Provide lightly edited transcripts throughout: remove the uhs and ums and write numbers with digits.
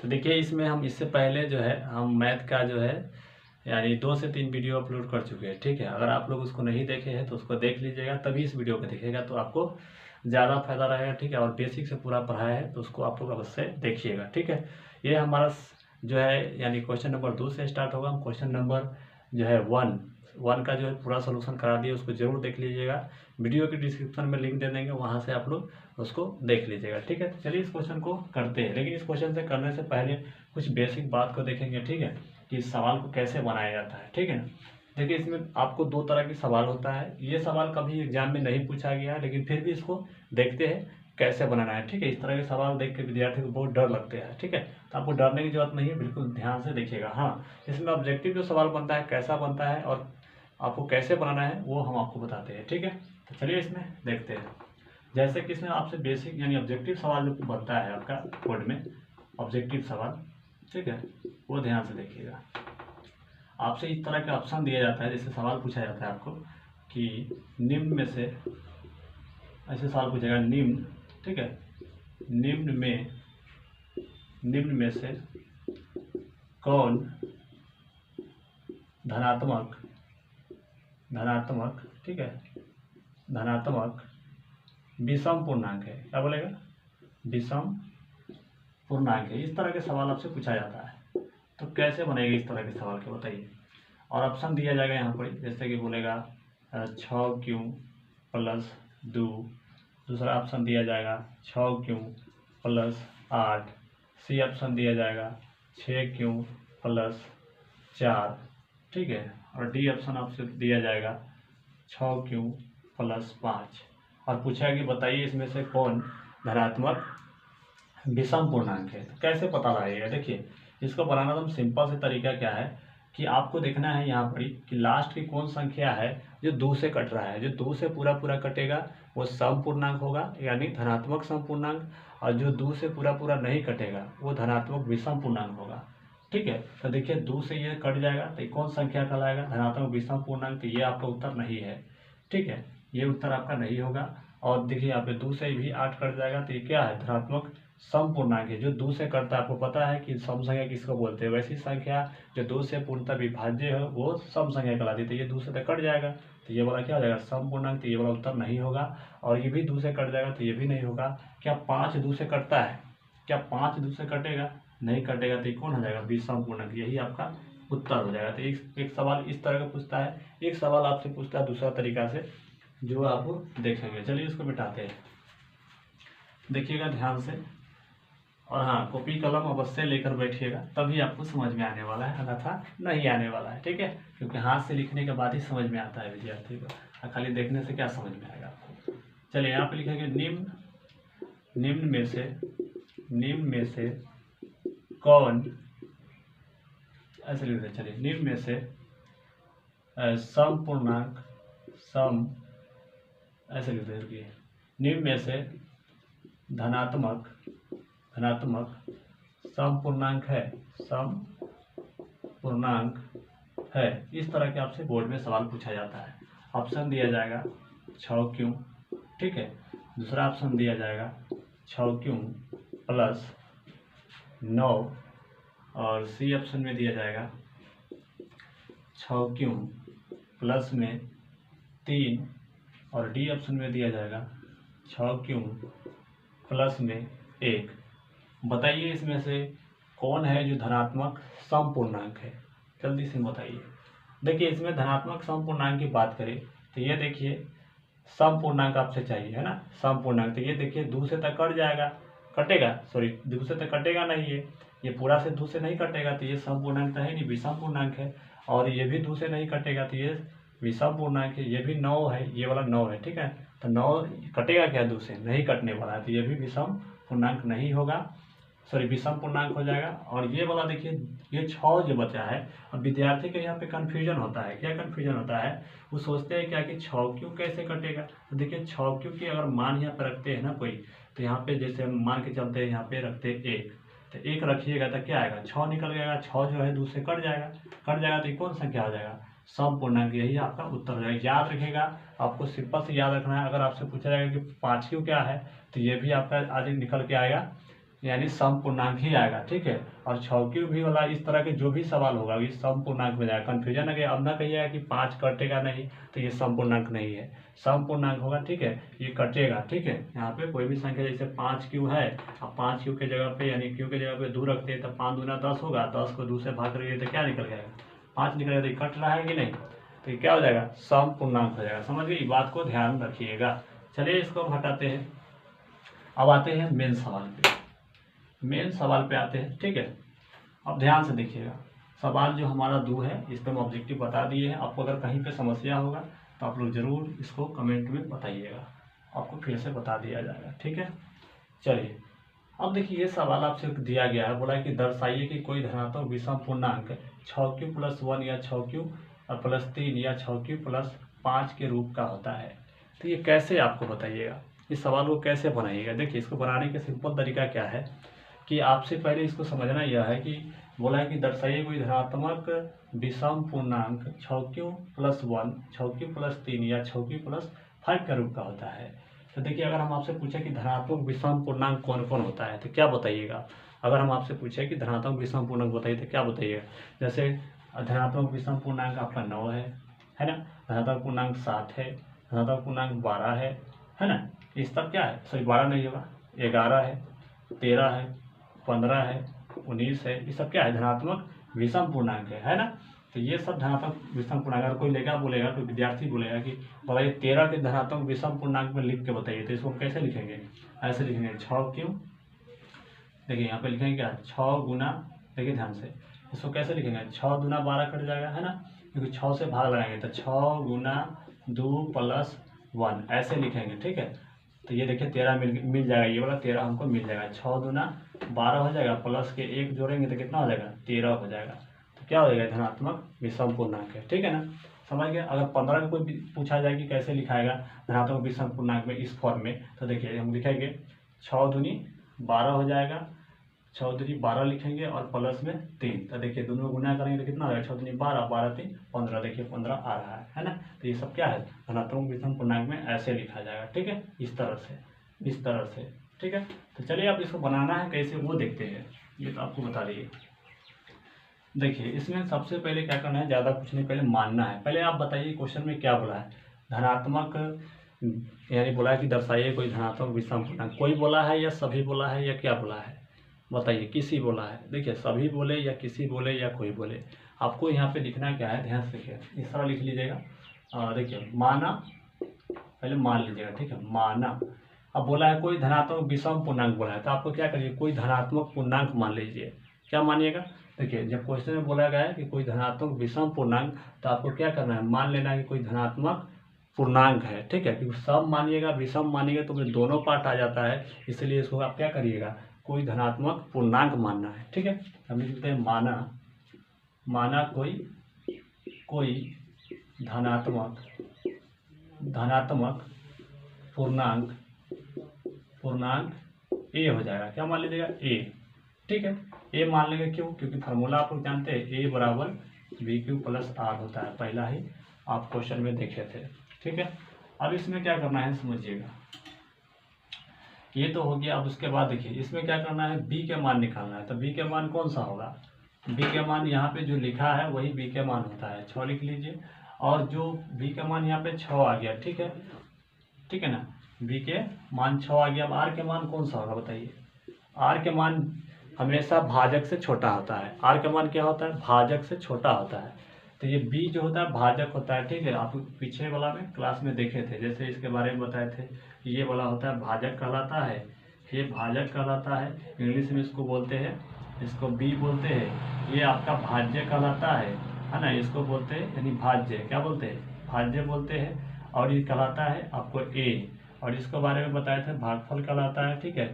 तो देखिए इसमें हम इससे पहले जो है हम मैथ का जो है यानी 2 से 3 वीडियो अपलोड कर चुके हैं, ठीक है। अगर आप लोग उसको नहीं देखे हैं तो उसको देख लीजिएगा, तभी इस वीडियो को देखिएगा तो आपको ज़्यादा फायदा रहेगा, ठीक है। और बेसिक से पूरा पढ़ाया है तो उसको आप लोग अवश्य देखिएगा, ठीक है। ये हमारा जो है यानी क्वेश्चन नंबर 2 से स्टार्ट होगा। हम क्वेश्चन नंबर जो है 1 का जो है पूरा सोल्यूशन करा दिए, उसको जरूर देख लीजिएगा। वीडियो के डिस्क्रिप्शन में लिंक दे देंगे, वहाँ से आप लोग उसको देख लीजिएगा, ठीक है। तो चलिए इस क्वेश्चन को करते हैं, लेकिन इस क्वेश्चन से करने से पहले कुछ बेसिक बात को देखेंगे, ठीक है, कि इस सवाल को कैसे बनाया जाता है, ठीक है। देखिए इसमें आपको 2 तरह के सवाल होता है। ये सवाल कभी एग्जाम में नहीं पूछा गया है, लेकिन फिर भी इसको देखते हैं कैसे बनाना है, ठीक है। इस तरह के सवाल देख के विद्यार्थी को बहुत डर लगते हैं, ठीक है। तो आपको डरने की जरूरत नहीं है, बिल्कुल ध्यान से देखिएगा। हाँ, इसमें ऑब्जेक्टिव जो सवाल बनता है कैसा बनता है और आपको कैसे बनाना है वो हम आपको बताते हैं, ठीक है। तो चलिए इसमें देखते हैं। जैसे कि इसमें आपसे बेसिक यानी ऑब्जेक्टिव सवाल जो बनता है आपका बोर्ड में, ऑब्जेक्टिव सवाल, ठीक है, वो ध्यान से देखिएगा। आपसे इस तरह का ऑप्शन दिया जाता है, जैसे सवाल पूछा जाता है आपको कि निम्न में से, ऐसे सवाल पूछेगा निम्न, ठीक है, निम्न में से कौन धनात्मक, ठीक है, धनात्मक विषम पूर्णांक है। क्या बोलेगा? विषम पूर्णांक है। इस तरह के सवाल आपसे पूछा जाता है, तो कैसे बनेगा इस तरह के सवाल के बताइए। और ऑप्शन दिया जाएगा यहाँ पर, जैसे कि बोलेगा 6q + 2। दूसरा ऑप्शन दिया जाएगा 6q + 8। सी ऑप्शन दिया जाएगा 6q + 4, ठीक है। और डी ऑप्शन आपसे दिया जाएगा 6q + 5। और पूछा कि बताइए इसमें से कौन धनात्मक विषम पूर्णांक है। तो कैसे पता लगेगा? देखिए इसको बनाना तो सिंपल से तरीका क्या है कि आपको देखना है यहाँ पर कि लास्ट की कौन संख्या है जो 2 से कट रहा है। जो 2 से पूरा कटेगा वो सम पूर्णांक होगा, यानी धनात्मक सम पूर्णांक। और जो 2 से पूरा नहीं कटेगा वो धनात्मक विषम पूर्णांक होगा, ठीक है। तो देखिए 2 से ये कट जाएगा तो ये कौन संख्या कहलाएगा? धनात्मक विषम पूर्णांक। तो ये आपका उत्तर नहीं है, ठीक है, ये उत्तर आपका नहीं होगा। और देखिए यहाँ पे 2 से भी 8 कट जाएगा तो ये क्या है? धनात्मक सम पूर्णांक है। जो 2 से कटता है, आपको पता है कि सम संख्या किसको बोलते हैं। वैसी संख्या जो 2 से पूर्णतः विभाज्य है वो सम संख्या कहलाती है। तो ये 2 से तो कट जाएगा तो ये वाला क्या हो जाएगा? सम पूर्णांक। तो ये वाला उत्तर नहीं होगा। और ये भी 2 से कट जाएगा तो ये भी नहीं होगा। क्या 5 2 से कटता है? क्या 5 2 से कटेगा? नहीं कटेगा। तो ये कौन हो जाएगा? विषम पूर्णांक। यही आपका उत्तर हो जाएगा। तो एक सवाल इस तरह का पूछता है, एक सवाल आपसे पूछता है दूसरा तरीका से, जो आप देखेंगे। चलिए इसको मिटाते हैं, देखिएगा ध्यान से। और हाँ, कॉपी कलम अवश्य लेकर बैठिएगा, तभी आपको समझ में आने वाला है, अन्यथा नहीं आने वाला है, ठीक है। क्योंकि हाथ से लिखने के बाद ही समझ में आता है विद्यार्थी को, और खाली देखने से क्या समझ में आएगा आपको। चलिए यहाँ पे लिखेंगे निम्न में से कौन, ऐसे लिखते हैं। चलिए निम्न में से सम पूर्णांक, ऐसे लिखते हैं, रुकिए, निम्न में से धनात्मक सम पूर्णांक है। इस तरह के आपसे बोर्ड में सवाल पूछा जाता है। ऑप्शन दिया जाएगा 6q, ठीक है। दूसरा ऑप्शन दिया जाएगा 6q + 9। और सी ऑप्शन में दिया जाएगा 6q + 3। और डी ऑप्शन में दिया जाएगा 6q + 1। बताइए इसमें से कौन है जो धनात्मक सम पूर्णांक है? जल्दी से बताइए। देखिए इसमें धनात्मक सम पूर्णांक की बात करें तो ये देखिए सम पूर्णांक आपसे चाहिए, है ना, सम पूर्णांक। तो ये देखिए 2 से तक कट जाएगा, कटेगा, सॉरी 2 से तक कटेगा नहीं, ये पूरा से 2 से नहीं कटेगा तो ये सम पूर्णांक तो है नहीं, विषम पूर्णांक है। और ये भी 2 से नहीं कटेगा तो ये विषम पूर्णांक है। ये भी 9 है, ये वाला 9 है, ठीक है। तो 9 कटेगा क्या? 2 से नहीं कटने वाला है, तो ये भी विषम पूर्णांक नहीं होगा, सॉरी विषम पूर्णांक हो जाएगा। और ये वाला देखिए ये 6 जो बचा है, अब विद्यार्थी के यहाँ पे कन्फ्यूजन होता है। क्या कन्फ्यूजन होता है? वो सोचते हैं क्या कि 6q कैसे कटेगा। तो देखिए 6q की अगर मान यहाँ पे रखते हैं ना कोई, तो यहाँ पे जैसे हम मान के चलते हैं, यहाँ पे रखते हैं 1, तो 1 रखिएगा तो क्या आएगा? 6 निकल जाएगा। 6 जो है 2 से कट जाएगा, तो ये कौन संख्या हो जाएगा? सम पूर्णांक। यही आपका उत्तर हो जाएगा। याद रखिएगा, आपको सिंपल से याद रखना है। अगर आपसे पूछा जाएगा कि 5q क्या है, तो ये भी आपका आज निकल के आएगा यानी सम पूर्णांक ही आएगा, ठीक है। और 6 क्यूब भी वाला इस तरह के जो भी सवाल होगा ये सम पूर्णांक में जाएगा। कन्फ्यूजन है, अब ना कहिएगा कि 5 कटेगा नहीं तो ये सम पूर्णांक नहीं है, सम पूर्णांक होगा, ठीक है। ये कटेगा, ठीक है। यहाँ पे कोई भी संख्या जैसे 5 क्यू है, अब 5 क्यू के जगह पे यानी क्यू के जगह पे 2 रखते हैं तो 5 दूना 10 होगा, 10 को 2 से भाग करेंगे तो क्या निकल जाएगा, 5 निकलेगा। तो ये कट रहा है कि नहीं, तो ये क्या हो जाएगा, सम पूर्णांक हो जाएगा। समझ गए, बात को ध्यान रखिएगा। चलिए इसको हम हटाते हैं। अब आते हैं मेन सवाल पे, मेन सवाल पे आते हैं, ठीक है। अब ध्यान से देखिएगा, सवाल जो हमारा 2 है इस पर हम ऑब्जेक्टिव बता दिए हैं। आपको अगर कहीं पे समस्या होगा तो आप लोग जरूर इसको कमेंट में बताइएगा, आपको फिर से बता दिया जाएगा, ठीक है। चलिए अब देखिए, ये सवाल आपसे दिया गया है, बोला है कि दर्शाइए कि कोई धनात्मक विषम पूर्णांक 6 क्यू + 1 या 6 क्यू + 3 या 6 क्यू + 5 के रूप का होता है। तो ये कैसे आपको बताइएगा, इस सवाल को कैसे बनाइएगा। देखिए इसको बनाने का सिंपल तरीका क्या है कि आपसे पहले इसको समझना यह है कि बोला है कि दर्शाइए कोई धनात्मक विषम पूर्णांक 6 क्यू + 1, 6 क्यू + 3 या 6 क्यू + 5 का रूप का होता है। तो देखिए अगर हम आपसे पूछे कि धनात्मक विषम पूर्णांक कौन कौन होता है तो क्या बताइएगा। अगर हम आपसे पूछे कि धनात्मक विषम पूर्णांक बताइए तो क्या बताइएगा। जैसे धनात्मक विषम पूर्णांक आपका 9 है ना, धनात्मक पूर्णांक 7 है, धनात्मक पूर्णांक 12 है ना। इस तक क्या है, सॉरी 12 नहीं होगा, 11 है, 13 है, 15 है, 19 है, ये सब क्या है, धनात्मक विषम पूर्णांक है ना। तो ये सब धनात्मक विषम पूर्णांक, अगर कोई लेगा बोलेगा, कोई विद्यार्थी बोलेगा कि बाबा ये 13 के धनात्मक विषम पूर्णांक में लिख के बताइए, तो इसको कैसे लिखेंगे, ऐसे लिखेंगे 6 क्यू, देखिए यहाँ पे लिखेंगे क्या 6 गुना, देखिए ध्यान से इसको कैसे लिखेंगे, 6 दूना 12 कट जाएगा है ना, क्योंकि 6 से भाग लगाएंगे तो 6 गुना 2 + 1 ऐसे लिखेंगे, ठीक है। तो ये देखिए 13 मिल जाएगा, ये वाला 13 हमको मिल जाएगा, 6 दूना 12 हो जाएगा, प्लस के 1 जोड़ेंगे तो कितना हो जाएगा, 13 हो जाएगा। तो क्या हो जाएगा, धनात्मक विषम पूर्णांक है, ठीक है ना, समझ गए। अगर 15 का कोई पूछा जाए कि कैसे लिखाएगा धनात्मक विषम पूर्णांक में इस फॉर्म में, तो देखिए हम लिखेंगे 6 दूनी 12 हो जाएगा, 6 दूनी 12 लिखेंगे और प्लस में 3, तो देखिए दोनों गुना करेंगे तो कितना हो जाएगा, 6 दूनी 12, 12 3 15, देखिए 15 आ रहा है ना। तो ये सब क्या है, धनात्मक विषम पूर्णांक में ऐसे लिखा जाएगा, ठीक है, इस तरह से, ठीक है। तो चलिए अब इसको बनाना है कैसे वो देखते हैं, ये तो आपको बता दिए। देखिए इसमें सबसे पहले क्या करना है, ज़्यादा कुछ नहीं, पहले मानना है। पहले आप बताइए क्वेश्चन में क्या बोला है, धनात्मक यानी बोला है कि दर्शाइए कोई धनात्मक विषम पूर्णांक, कोई बोला है या सभी बोला है या क्या बोला है बताइए, किसी बोला है। देखिए सभी बोले या किसी बोले या कोई बोले, आपको यहाँ पे लिखना क्या है, ध्यान से देखिए, इस तरह लिख लीजिएगा। देखिए माना, पहले मान लीजिएगा, ठीक है, माना। अब बोला है कोई धनात्मक विषम पूर्णांक बोला है, तो आपको क्या करिए, कोई धनात्मक पूर्णांक मान लीजिए। क्या मानिएगा, देखिए जब क्वेश्चन में बोला गया है कि कोई धनात्मक विषम पूर्णांक, तो आपको क्या करना है, मान लेना है कि कोई धनात्मक पूर्णांक है, ठीक है। क्योंकि सब मानिएगा विषम मानिएगा तो फिर दोनों पार्ट आ जाता है, इसलिए इसको आप क्या करिएगा, कोई धनात्मक पूर्णांक मानना है, ठीक है। हम लिखते हैं माना कोई धनात्मक पूर्णांक ए हो जाएगा। क्या मान लीजिएगा, ए, ठीक है, ए मान लेंगे, क्यों, क्योंकि फार्मूला आप लोग जानते हैं ए बराबर BQ + R होता है, पहला ही आप क्वेश्चन में देखे थे, ठीक है। अब इसमें क्या करना है समझिएगा, ये तो हो गया। अब उसके बाद देखिए इसमें क्या करना है, बी के मान निकालना है। तो बी के मान कौन सा होगा, बी के मान यहाँ पे जो लिखा है वही बी के मान होता है, 6 लिख लीजिए। और जो बी के मान यहाँ पे 6 आ गया, ठीक है ना, बी के मान 6 आ गया। अब आर के मान कौन सा होगा बताइए, आर के मान हमेशा भाजक से छोटा होता है, आर का मान क्या होता है, भाजक से छोटा होता है। तो ये बी जो होता है भाजक होता है, ठीक है। आप पीछे वाला में क्लास में देखे थे, जैसे इसके बारे में बताए थे, ये वाला होता है भाजक कहलाता है, ये भाजक कहलाता है, इंग्लिश में इसको बोलते हैं, इसको बी बोलते हैं। ये आपका भाज्य कहलाता है ना, इसको बोलते हैं यानी भाज्य, क्या बोलते हैं, भाज्य बोलते हैं। और ये कहलाता है आपको ए, और इसके बारे में बताए थे भागफल कहलाता है, ठीक है,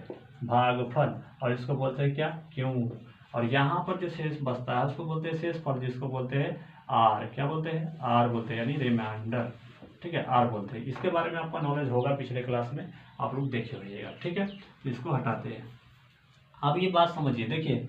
भागफल। और इसको बोलते हैं क्या, क्यों। और यहाँ पर जो शेष बचता है उसको बोलते हैं शेषफल, जिसको बोलते हैं आर, क्या बोलते हैं, आर बोलते हैं, यानी रिमाइंडर, ठीक है, आर बोलते हैं। इसके बारे में आपका नॉलेज होगा, पिछले क्लास में आप लोग देखे होइएगा, ठीक है। इसको हटाते हैं। अब ये बात समझिए, देखिए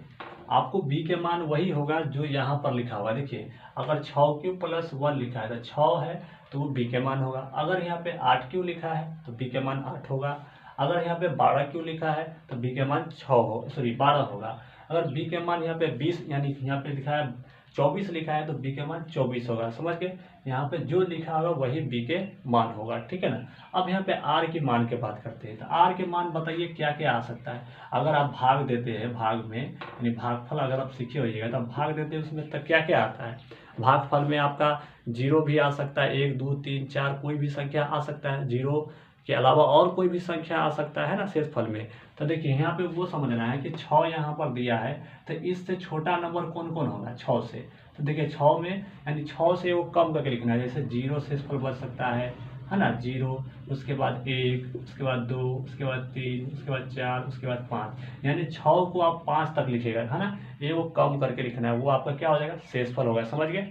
आपको बी के मान वही होगा जो यहाँ पर लिखा हुआ है। देखिए अगर 6Q + 1 लिखा है तो 6 है तो वो बी के मान होगा। अगर यहाँ पे 8Q लिखा है तो बी के मान 8 होगा। अगर यहाँ पे 12 क्यों लिखा है तो b के मान 12 होगा। अगर b के मान यहाँ पे 20 यानी यहाँ पे लिखा है 24 लिखा है तो b के मान 24 होगा। समझ के, यहाँ पे जो लिखा होगा वही b के मान होगा, ठीक है ना। अब यहाँ पे r के मान की बात करते हैं, तो r के मान बताइए क्या क्या आ सकता है। अगर आप भाग देते हैं, भाग में यानी भागफल अगर आप सीखे होइएगा तो आप भाग देते हैं, उसमें तक क्या क्या आता है। भागफल में आपका 0 भी आ सकता है, 1 2 3 4 कोई भी संख्या आ सकता है, 0 के अलावा और कोई भी संख्या आ सकता है ना शेषफल में। तो देखिए यहाँ पे वो समझना है कि 6 यहाँ पर दिया है, तो इससे छोटा नंबर कौन कौन होगा 6 से। तो देखिए 6 में यानी 6 से वो कम करके लिखना है, जैसे 0 शेषफल बच सकता है ना, 0, उसके बाद 1, उसके बाद 2, उसके बाद 3, उसके बाद 4, उसके बाद 5, यानी 6 को आप 5 तक लिखेगा, है ना। ये वो कम करके लिखना है, वो आपका क्या हो जाएगा, शेषफल होगा। समझ गए,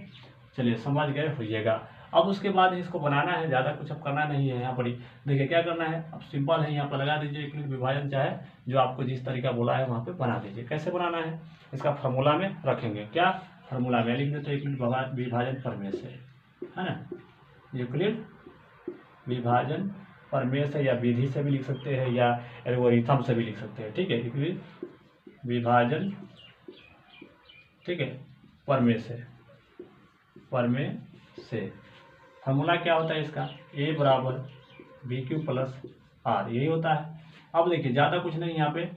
चलिए समझ गए होइएगा। अब उसके बाद इसको बनाना है, ज़्यादा कुछ अब करना नहीं है यहाँ पर ही। देखिए क्या करना है, अब सिंपल है, यहाँ पर लगा दीजिए यूक्लिड विभाजन, चाहे जो आपको जिस तरीका बोला है वहाँ पे बना दीजिए। कैसे बनाना है, इसका फार्मूला में रखेंगे, क्या फार्मूला में लिख देते हैं, यूक्लिड विभाजन प्रमेय से, है ना। यूक्लिड विभाजन प्रमेय से या विधि से भी लिख सकते हैं या एल्गोरिथम से भी लिख सकते हैं, ठीक है। यूक्लिड विभाजन, ठीक है, प्रमेय से फार्मूला क्या होता है इसका, a बराबर बी क्यू प्लस आर, यही होता है। अब देखिए ज़्यादा कुछ नहीं, यहाँ पे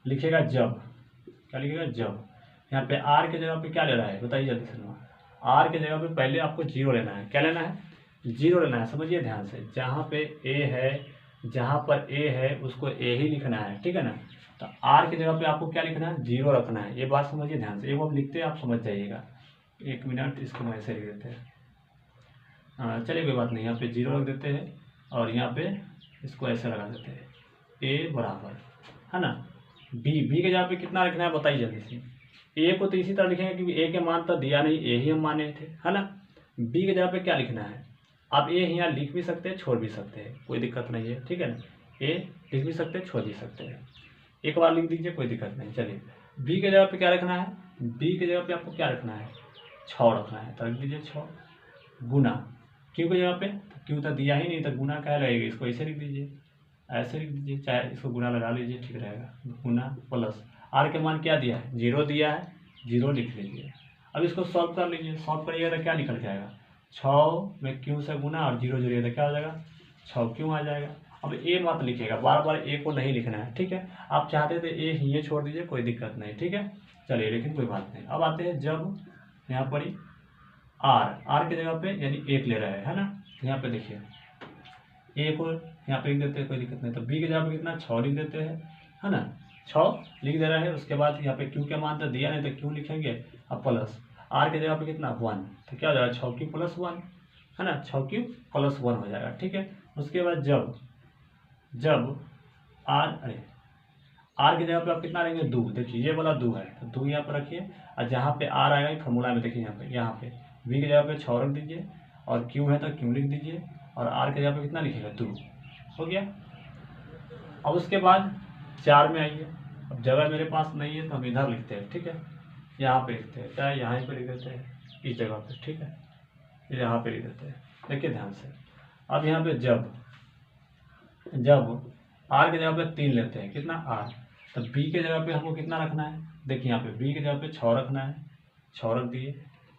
लिखेगा जब, क्या लिखेगा जब, यहाँ पे r के जगह पे क्या ले रहा है बताइए जल्दी से। r के जगह पे पहले आपको 0 लेना है, क्या लेना है, 0 लेना है। समझिए ध्यान से, जहाँ पे a है, जहाँ पर a है उसको a ही लिखना है, ठीक है ना। तो r के जगह पे आपको क्या लिखना है, 0 रखना है। ये बात समझिए ध्यान से, एक बार लिखते हैं आप समझ जाइएगा। 1 मिनट, इसको मैं ऐसे लिख देते हैं, चलिए कोई बात नहीं, यहाँ पे 0 रख देते हैं और यहाँ पे इसको ऐसे लगा देते हैं, a बराबर, है ना, b के जगह पे कितना लिखना है बताइए जल्दी से। a को तो इसी तरह लिखेंगे क्योंकि a के मान तो दिया नहीं, a ही हम माने थे, है ना। b के जगह पे क्या लिखना है, आप a यहाँ लिख भी सकते हैं, छोड़ भी सकते हैं, कोई दिक्कत नहीं है, ठीक है ना। a लिख भी सकते हैं, छोड़ भी सकते हैं, एक बार लिख दीजिए, कोई दिक्कत नहीं। चलिए b के जगह पे क्या रखना है, b के जगह पे आपको क्या रखना है, 6 रखना है, तो रख दीजिए 6, गुना क्यू की जगह पे, तो क्यू तो दिया ही नहीं, तो गुना क्या लगेगा, इसको ऐसे लिख दीजिए, ऐसे लिख दीजिए, चाहे इसको गुना लगा लीजिए, ठीक रहेगा। गुना प्लस आर के मान क्या दिया है, 0 दिया है, 0 लिख लीजिए। अब इसको सॉल्व कर लीजिए, सॉल्व करिएगा तो क्या निकल के आएगा, 6 में क्यू से गुना और 0 जोड़िएगा तो क्या हो जाएगा, 6 क्यों आ जाएगा। अब ए मत लिखिएगा, बार बार ए को नहीं लिखना है, ठीक है। आप चाहते थे ए ये छोड़ दीजिए, कोई दिक्कत नहीं, ठीक है। चलिए लेकिन कोई बात नहीं। अब आते हैं जब यहाँ पर ही आर के जगह पे यानी 1 ले रहा है ना, यहाँ पे देखिए ए को यहाँ पे लिख देते हैं, कोई दिक्कत नहीं। तो बी के जगह पे कितना 6 लिख देते हैं, है ना, 6 लिख दे रहा है। उसके बाद यहाँ पे क्यू के मान तो दिया नहीं, तो क्यू लिखेंगे, अब प्लस आर के जगह पे कितना 1, तो क्या हो जाएगा 6 क्यू प्लस 1, है ना, 6 क्यू प्लस 1 हो जाएगा, ठीक है। उसके बाद जब आर की जगह पे आप कितना लेंगे 2, देखिए ये वाला 2 है तो 2 यहाँ पर रखिए, और जहाँ पे आर आएगा फॉर्मूला में देखिए यहाँ पे बी की जगह पे 6 रख दीजिए और क्यू है तो क्यू लिख दीजिए, और आर की जगह पे कितना लिखेगा 2, हो गया। अब उसके बाद 4 में आइए, अब जगह मेरे पास नहीं है तो हम इधर लिखते हैं, ठीक है, यहाँ पे लिखते हैं, चाहे यहाँ पे लिख देते हैं इस जगह पे, ठीक है, यहाँ पे लिख देते हैं, देखिए ध्यान से। अब यहाँ पे जब आर की जगह पे 3 लेते हैं, कितना आर, तो बी के जगह पे हमको कितना रखना है, देखिए यहाँ पे बी के जगह पे 6 रखना है, 6 रख दिए,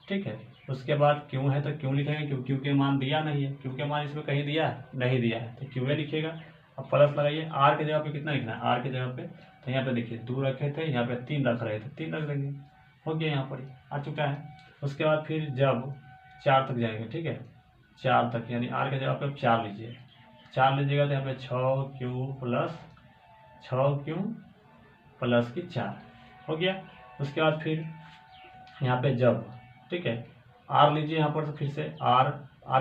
ठीक है। उसके बाद क्यों है तो क्यों लिखेंगे, क्यों क्यू के मान दिया नहीं है, क्यू के मान इसमें कहीं दिया है नहीं दिया है, तो क्यू लिखिएगा। अब प्लस लगाइए, आर के जगह पे कितना लिखना है, आर के जगह पे तो यहाँ पे देखिए 2 रखे थे, यहाँ पे 3 रख रहे थे, 3 रख देंगे, हो गया, यहाँ पर आ चुका है। उसके बाद फिर जब 4 तक जाएंगे, ठीक है, 4 तक यानी आर के जगह पे 4 लीजिए, 4 लीजिएगा तो यहाँ पे 6 क्यू प्लस की 4 हो गया। उसके बाद फिर यहाँ पे जब, ठीक है, आर लीजिए यहाँ पर, तो फिर से आर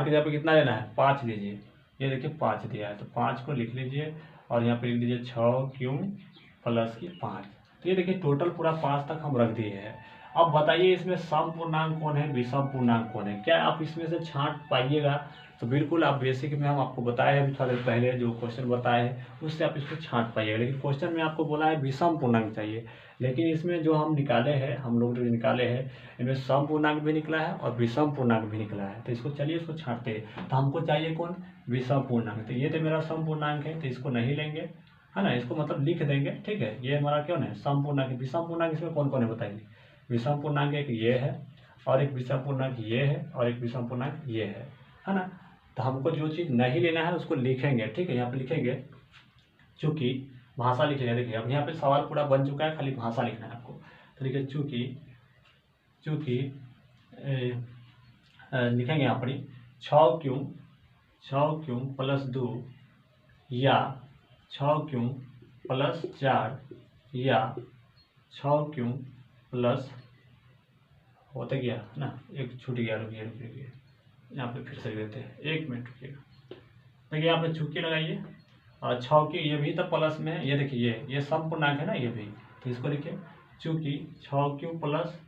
की जगह पे कितना लेना है 5 लीजिए, ये देखिए 5 दिया है तो 5 को लिख लीजिए और यहाँ पे लिख दीजिए 6 क्यू प्लस की 5, तो ये देखिए टोटल पूरा 5 तक हम रख दिए हैं। अब बताइए इसमें सम पूर्णांक कौन है, विषम पूर्णांक कौन है, क्या आप इसमें से छांट पाइएगा, तो बिल्कुल आप बेसिक में हम आपको बताए हैं थोड़ा देर पहले जो क्वेश्चन बताए हैं उससे आप इसको छांट पाइएगा। लेकिन क्वेश्चन में आपको बोला है विषम पूर्णांक चाहिए, लेकिन इसमें जो हम निकाले हैं, हम लोग जो निकाले हैं इनमें सम पूर्णांक भी निकला है और विषम पूर्णांक भी निकला है, तो इसको चलिए इसको छांटते हैं। तो हमको चाहिए कौन, विषम पूर्णांक, तो ये तो मेरा सम पूर्णांक है तो इसको नहीं लेंगे, है ना, इसको मतलब लिख देंगे। ठीक है, ये हमारा क्यों है सम पूर्णांक। विषम पूर्णांक इसमें कौन कौन है बताइए। विषम पूर्णांक एक ये है, और एक विषम पूर्णांक ये है, और एक विषम पूर्णांक ये है ना। तो हमको जो चीज़ नहीं लेना है उसको लिखेंगे। ठीक है, यहाँ पे लिखेंगे, चूँकि भाषा लिखेंगे। देखिए अब यहाँ पे सवाल पूरा बन चुका है, खाली भाषा लिखना है आपको। तो लिखिए चूँकि लिखेंगे यहाँ पर 6 क्यों प्लस 2 या 6 क्यों प्लस 4 या 6 क्यों प्लस होता गया है ना, एक छूट गया, रुकिए यहाँ पे फिर से देते हैं, 1 मिनट रुकिएगा। देखिए यहाँ पे चूँकि लगाइए, और 6 ये भी तो प्लस में है, ये देखिए ये सम पूर्णांक है ना ये भी, तो इसको लिखिए चूँकि 6 प्लस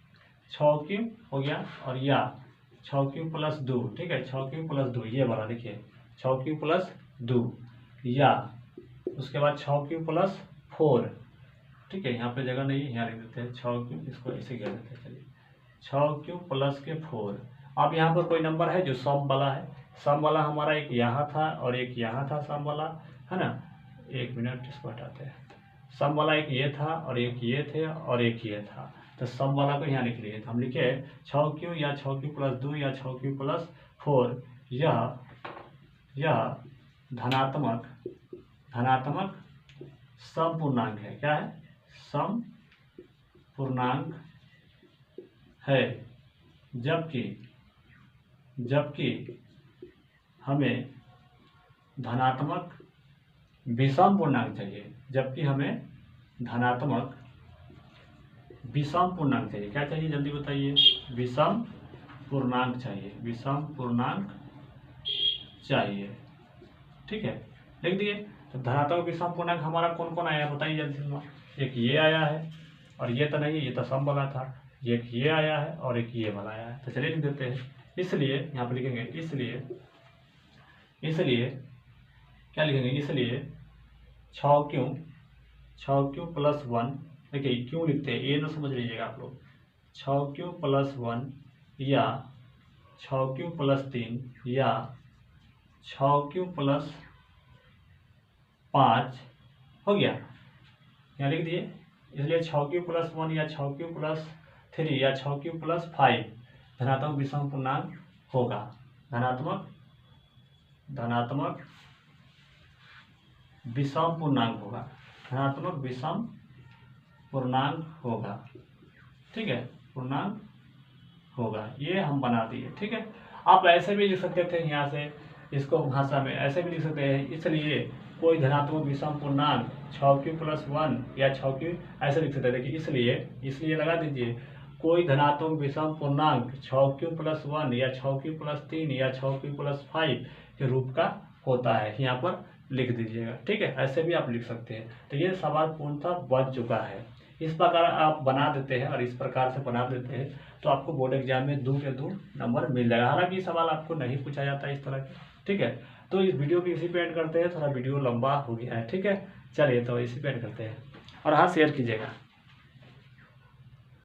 6 हो गया, और या 6 प्लस 2। ठीक है, 6 प्लस 2 ये वाला देखिए 6 प्लस 2 या उसके बाद 6 प्लस 4। ठीक है, यहाँ पे जगह नहीं है, यहाँ लिख देते हैं 6 इसको ऐसे कह देते हैं। चलिए 6 प्लस के 4। अब यहाँ पर कोई नंबर है जो सम वाला है। सम वाला हमारा एक यहाँ था और एक यहाँ था सम वाला, है ना। 1 मिनट इसको हटाते हैं। सम वाला एक ये था और एक ये थे और एक ये था, तो सम वाला को यहाँ लिख लिए। तो हम लिखे 6 या 6 प्लस 2 या 6 प्लस 4 यह धनात्मक सम पूर्णांक है। क्या है, सम पूर्णांक है, जबकि हमें धनात्मक विषम पूर्णांक चाहिए। जबकि हमें धनात्मक विषम पूर्णांक चाहिए। क्या चाहिए जल्दी बताइए, विषम पूर्णांक चाहिए, विषम पूर्णांक चाहिए। ठीक है, लिख दिए। तो धनात्मक विषम पूर्णांक हमारा कौन कौन आया है बताइए जल्दी से। एक ये आया है, और ये तो नहीं है, ये तो सम वाला था। एक ये आया है और एक ये वाला आया है। तो चलिए लिख देते हैं। इसलिए यहाँ पर लिखेंगे, इसलिए क्या लिखेंगे, इसलिए 6 प्लस 1। देखिए क्यों लिखते हैं ये तो समझ लीजिएगा आप लोग। 6 प्लस 1 या 6 प्लस 3 या 6 प्लस 5 हो गया, यहाँ लिख दिए। इसलिए 6 प्लस 1 या 6 प्लस 3 या 6 प्लस 5 धनात्मक विषम पूर्णांक होगा। धनात्मक विषम पूर्णांक होगा, धनात्मक विषम पूर्णांक होगा। ठीक है, पूर्णांक होगा, ये हम बना दिए। ठीक है, आप ऐसे भी लिख सकते थे, यहाँ से इसको भाषा में ऐसे भी लिख सकते हैं। इसलिए कोई धनात्मक विषम पूर्णांक 6 प्लस 1 या 6 ऐसे लिख सकते थे कि इसलिए लगा दीजिए कोई धनात्मक विषम पूर्णांक 6 प्लस 1 या 6 प्लस 3 या 6 प्लस 5 के रूप का होता है, यहाँ पर लिख दीजिएगा। ठीक है, ऐसे भी आप लिख सकते हैं। तो ये सवाल पूर्णतः बन चुका है। इस प्रकार आप बना देते हैं, और इस प्रकार से बना देते हैं तो आपको बोर्ड एग्जाम में 2 के 2 नंबर मिल जाएगा। हालांकि सवाल आपको नहीं पूछा जाता इस तरह के। ठीक है, तो इस वीडियो को इसी पे एंड करते हैं। थोड़ा वीडियो लंबा हो गया है। ठीक है, चलिए तो इसी पे एंड करते हैं, और हाँ शेयर कीजिएगा।